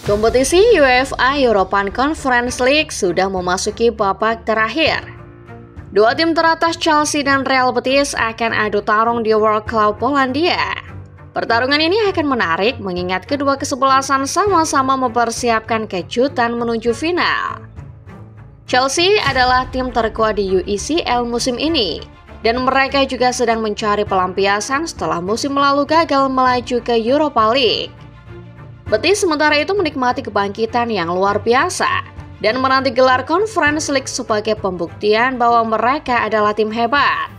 Kompetisi UEFA European Conference League sudah memasuki babak terakhir. Dua tim teratas Chelsea dan Real Betis akan adu tarung di World Club Polandia. Pertarungan ini akan menarik mengingat kedua kesebelasan sama-sama mempersiapkan kejutan menuju final. Chelsea adalah tim terkuat di UECL musim ini, dan mereka juga sedang mencari pelampiasan setelah musim lalu gagal melaju ke Europa League. Betis sementara itu menikmati kebangkitan yang luar biasa dan menanti gelar Conference League sebagai pembuktian bahwa mereka adalah tim hebat.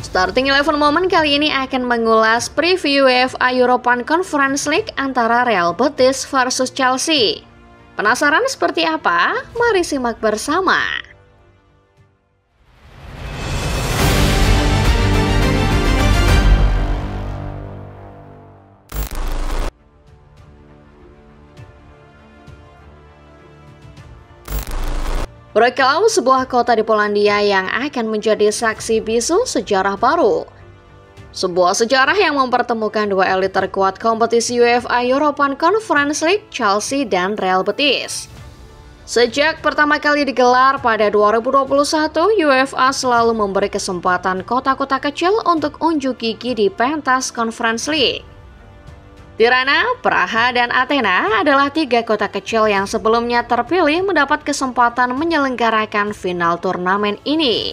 Starting 11 Moment kali ini akan mengulas preview UEFA European Conference League antara Real Betis versus Chelsea. Penasaran seperti apa? Mari simak bersama. Wrocław, sebuah kota di Polandia yang akan menjadi saksi bisu sejarah baru. Sebuah sejarah yang mempertemukan dua elit terkuat kompetisi UEFA European Conference League, Chelsea dan Real Betis. Sejak pertama kali digelar pada 2021, UEFA selalu memberi kesempatan kota-kota kecil untuk unjuk gigi di pentas Conference League. Tirana, Praha, dan Athena adalah tiga kota kecil yang sebelumnya terpilih mendapat kesempatan menyelenggarakan final turnamen ini.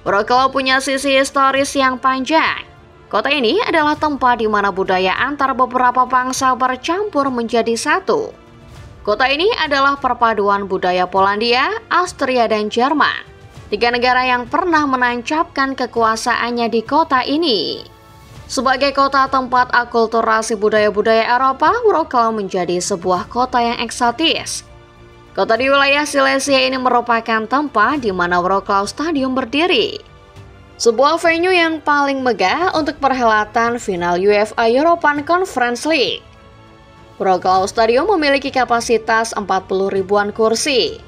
Wrocław punya sisi historis yang panjang. Kota ini adalah tempat di mana budaya antar beberapa bangsa bercampur menjadi satu. Kota ini adalah perpaduan budaya Polandia, Austria, dan Jerman. Tiga negara yang pernah menancapkan kekuasaannya di kota ini. Sebagai kota tempat akulturasi budaya-budaya Eropa, Wrocław menjadi sebuah kota yang eksotis. Kota di wilayah Silesia ini merupakan tempat di mana Wrocław Stadium berdiri. Sebuah venue yang paling megah untuk perhelatan final UEFA European Conference League. Wrocław Stadium memiliki kapasitas 40 ribuan kursi.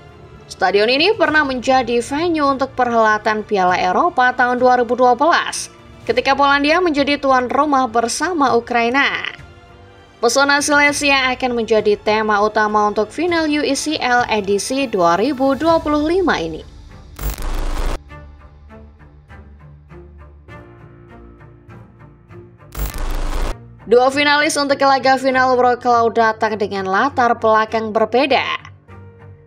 Stadion ini pernah menjadi venue untuk perhelatan Piala Eropa tahun 2012. Ketika Polandia menjadi tuan rumah bersama Ukraina. Pesona Silesia akan menjadi tema utama untuk final UECL edisi 2025 ini. Dua finalis untuk laga final Wrocław datang dengan latar belakang berbeda.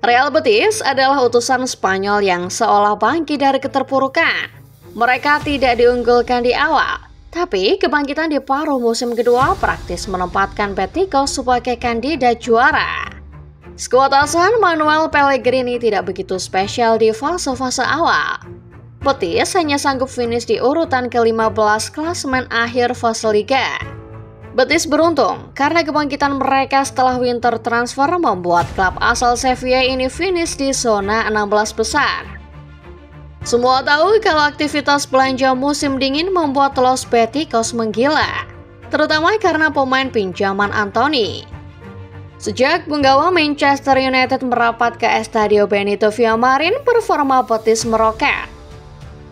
Real Betis adalah utusan Spanyol yang seolah bangkit dari keterpurukan. Mereka tidak diunggulkan di awal, tapi kebangkitan di paruh musim kedua praktis menempatkan Betis sebagai kandidat juara. Skuad asuhan Manuel Pellegrini tidak begitu spesial di fase-fase awal. Betis hanya sanggup finish di urutan ke-15 klasemen akhir fase Liga. Betis beruntung karena kebangkitan mereka setelah winter transfer membuat klub asal Sevilla ini finish di zona 16 besar. Semua tahu kalau aktivitas belanja musim dingin membuat Los Beticos menggila, terutama karena pemain pinjaman Anthony. Sejak penggawa Manchester United merapat ke Estadio Benito Villamarin, performa Betis meroket.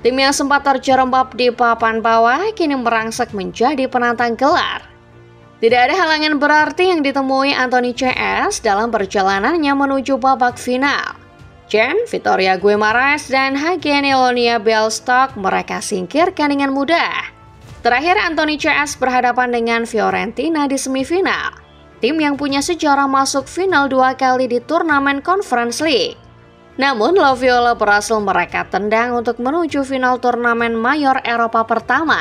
Tim yang sempat terjerembab di papan bawah kini merangsek menjadi penantang gelar. Tidak ada halangan berarti yang ditemui Anthony CS dalam perjalanannya menuju babak final. Jen, Vitoria Guimaraes, dan Hagen Elonia Bialystok mereka singkirkan dengan mudah. Terakhir Anthony CS berhadapan dengan Fiorentina di semifinal, tim yang punya sejarah masuk final 2 kali di turnamen Conference League. Namun La Viola berhasil mereka tendang untuk menuju final turnamen mayor Eropa pertama.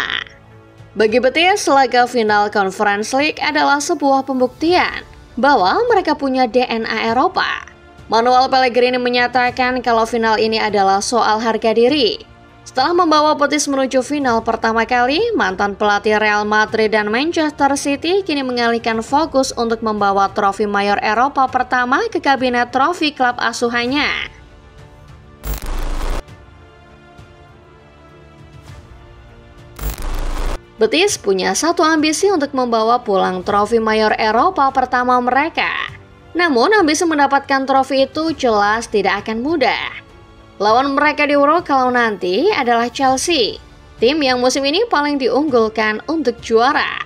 Bagi Betis, laga final Conference League adalah sebuah pembuktian bahwa mereka punya DNA Eropa. Manuel Pellegrini menyatakan kalau final ini adalah soal harga diri. Setelah membawa Betis menuju final pertama kali, mantan pelatih Real Madrid dan Manchester City kini mengalihkan fokus untuk membawa trofi mayor Eropa pertama ke kabinet trofi klub asuhannya. Betis punya satu ambisi untuk membawa pulang trofi mayor Eropa pertama mereka. Namun ambisi mendapatkan trofi itu jelas tidak akan mudah. Lawan mereka di Wrocław nanti adalah Chelsea, tim yang musim ini paling diunggulkan untuk juara.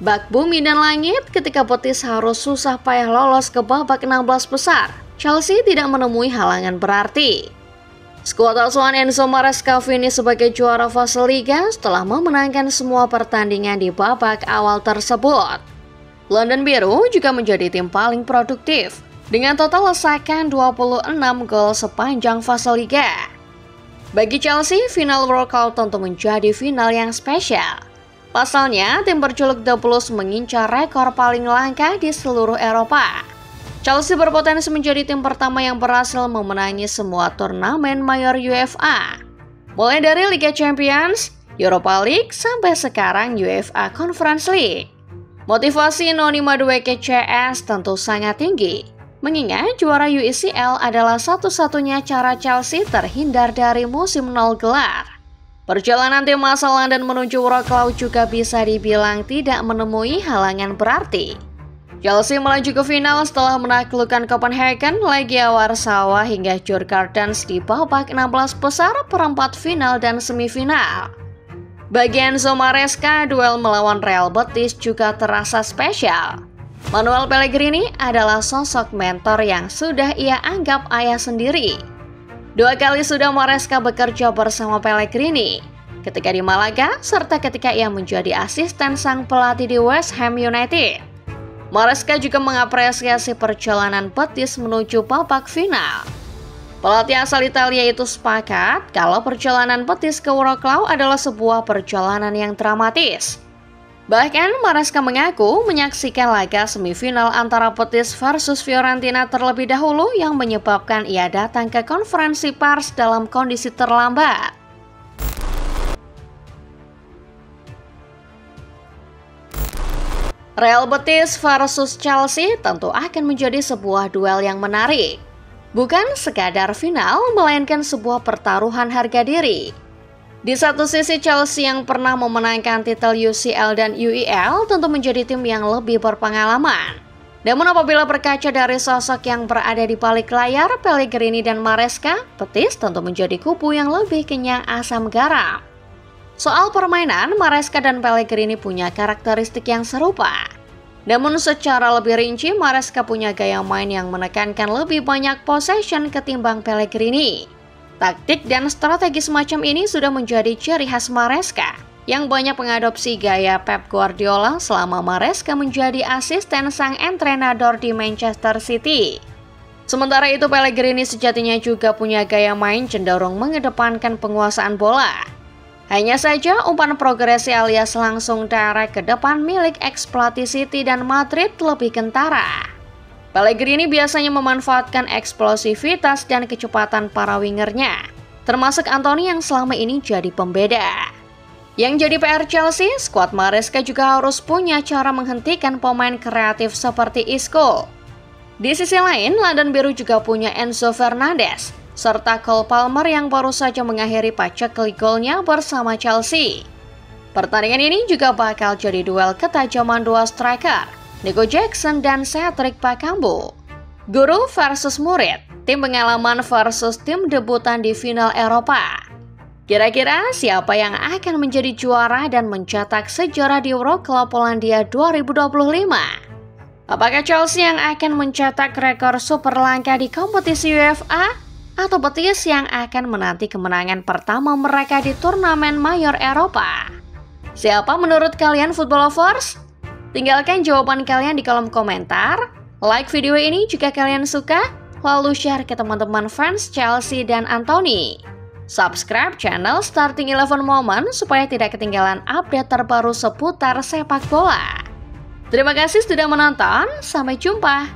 Bak bumi dan langit ketika Betis harus susah payah lolos ke babak 16 besar. Chelsea tidak menemui halangan berarti. Skuad asuhan Enzo Maresca finish sebagai juara fase Liga setelah memenangkan semua pertandingan di babak awal tersebut. London Biru juga menjadi tim paling produktif dengan total lesakan 26 gol sepanjang fase Liga. Bagi Chelsea, final World Cup tentu menjadi final yang spesial. Pasalnya, tim berjuluk The Blues mengincar rekor paling langka di seluruh Eropa. Chelsea berpotensi menjadi tim pertama yang berhasil memenangi semua turnamen mayor UEFA. Mulai dari Liga Champions, Europa League, sampai sekarang UEFA Conference League. Motivasi Noni Madueke CS tentu sangat tinggi. Mengingat juara UCL adalah satu-satunya cara Chelsea terhindar dari musim 0 gelar. Perjalanan tim asal London menuju Wroclaw juga bisa dibilang tidak menemui halangan berarti. Chelsea melaju ke final setelah menaklukkan Copenhagen, Legia Warsawa hingga Djurgårdens di babak 16 besar, perempat final dan semifinal. Bagi Enzo Maresca, duel melawan Real Betis juga terasa spesial. Manuel Pellegrini adalah sosok mentor yang sudah ia anggap ayah sendiri. 2 kali sudah Maresca bekerja bersama Pellegrini, ketika di Malaga serta ketika ia menjadi asisten sang pelatih di West Ham United. Maresca juga mengapresiasi perjalanan Betis menuju babak final. Pelatih asal Italia itu sepakat kalau perjalanan Betis ke Wroclaw adalah sebuah perjalanan yang dramatis. Bahkan Maresca mengaku menyaksikan laga semifinal antara Betis versus Fiorentina terlebih dahulu yang menyebabkan ia datang ke konferensi pers dalam kondisi terlambat. Real Betis versus Chelsea tentu akan menjadi sebuah duel yang menarik. Bukan sekadar final, melainkan sebuah pertaruhan harga diri. Di satu sisi Chelsea yang pernah memenangkan titel UCL dan UEL tentu menjadi tim yang lebih berpengalaman. Namun apabila berkaca dari sosok yang berada di balik layar, Pellegrini dan Maresca, Betis tentu menjadi kubu yang lebih kenyang asam garam. Soal permainan, Maresca dan Pellegrini punya karakteristik yang serupa. Namun secara lebih rinci, Maresca punya gaya main yang menekankan lebih banyak possession ketimbang Pellegrini. Taktik dan strategi semacam ini sudah menjadi ciri khas Maresca, yang banyak mengadopsi gaya Pep Guardiola selama Maresca menjadi asisten sang entrenador di Manchester City. Sementara itu Pellegrini sejatinya juga punya gaya main cenderung mengedepankan penguasaan bola. Hanya saja umpan progresi alias langsung direct ke depan milik ex-pelatih City dan Madrid lebih kentara. Pellegrini biasanya memanfaatkan eksplosivitas dan kecepatan para wingernya, termasuk Anthony yang selama ini jadi pembeda. Yang jadi PR Chelsea, skuad Maresca juga harus punya cara menghentikan pemain kreatif seperti Isco. Di sisi lain, London Biru juga punya Enzo Fernandez, serta Cole Palmer yang baru saja mengakhiri paceklik golnya bersama Chelsea. Pertandingan ini juga bakal jadi duel ketajaman dua striker, Nico Jackson dan Cedric Bakambu. Guru versus murid, tim pengalaman versus tim debutan di final Eropa. Kira-kira siapa yang akan menjadi juara dan mencetak sejarah di Wroclaw Polandia 2025? Apakah Chelsea yang akan mencetak rekor super langka di kompetisi UEFA? Atau Betis yang akan menanti kemenangan pertama mereka di turnamen mayor Eropa? Siapa menurut kalian football lovers? Tinggalkan jawaban kalian di kolom komentar, like video ini jika kalian suka, lalu share ke teman-teman fans Chelsea dan Anthony. Subscribe channel Starting 11 Moment supaya tidak ketinggalan update terbaru seputar sepak bola. Terima kasih sudah menonton, sampai jumpa.